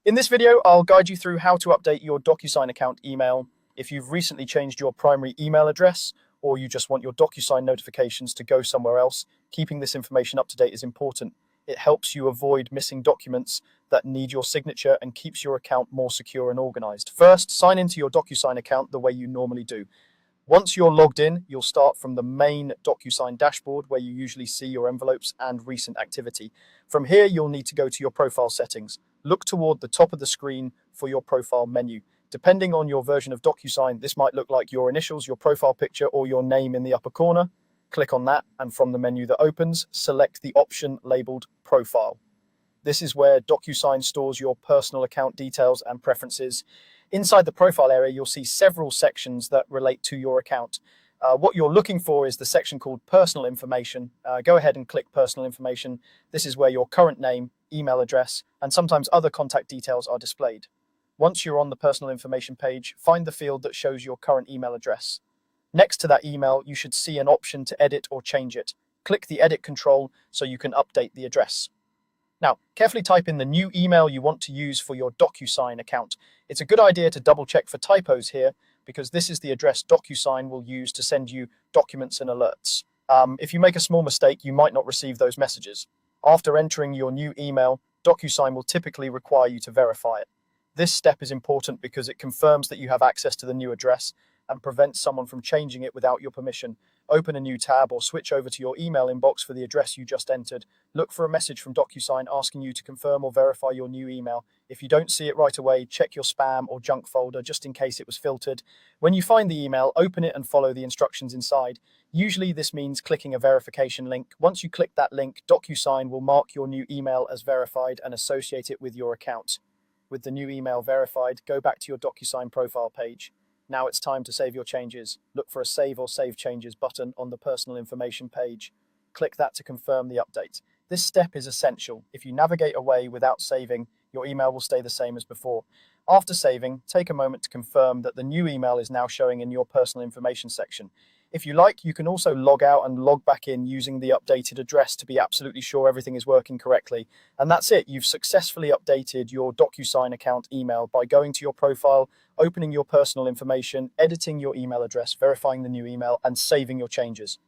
In this video, I'll guide you through how to update your Docusign account email if you've recently changed your primary email address or you just want your Docusign notifications to go somewhere else. Keeping this information up to date is important. It helps you avoid missing documents that need your signature and keeps your account more secure and organized. First, sign into your Docusign account the way you normally do. Once you're logged in, you'll start from the main Docusign dashboard where you usually see your envelopes and recent activity. From here, you'll need to go to your profile settings. Look toward the top of the screen for your profile menu. Depending on your version of Docusign, this might look like your initials, your profile picture, or your name in the upper corner. Click on that, and from the menu that opens, select the option labeled Profile. This is where Docusign stores your personal account details and preferences. Inside the profile area, you'll see several sections that relate to your account. What you're looking for is the section called Personal Information. Go ahead and click Personal Information. This is where your current name, email address, and sometimes other contact details are displayed. Once you're on the Personal Information page, find the field that shows your current email address. Next to that email, you should see an option to edit or change it. Click the Edit control so you can update the address. Now, carefully type in the new email you want to use for your Docusign account. It's a good idea to double check for typos here because this is the address Docusign will use to send you documents and alerts. If you make a small mistake, you might not receive those messages. After entering your new email, Docusign will typically require you to verify it. This step is important because it confirms that you have access to the new address and prevents someone from changing it without your permission. Open a new tab or switch over to your email inbox for the address you just entered. Look for a message from Docusign asking you to confirm or verify your new email. If you don't see it right away, check your spam or junk folder just in case it was filtered. When you find the email, open it and follow the instructions inside. Usually this means clicking a verification link. Once you click that link, Docusign will mark your new email as verified and associate it with your account. With the new email verified, go back to your Docusign profile page. Now it's time to save your changes. Look for a Save or Save Changes button on the Personal Information page. Click that to confirm the update. This step is essential. If you navigate away without saving, your email will stay the same as before. After saving, take a moment to confirm that the new email is now showing in your Personal Information section. If you like, you can also log out and log back in using the updated address to be absolutely sure everything is working correctly. And that's it. You've successfully updated your Docusign account email by going to your profile, opening your personal information, editing your email address, verifying the new email, and saving your changes.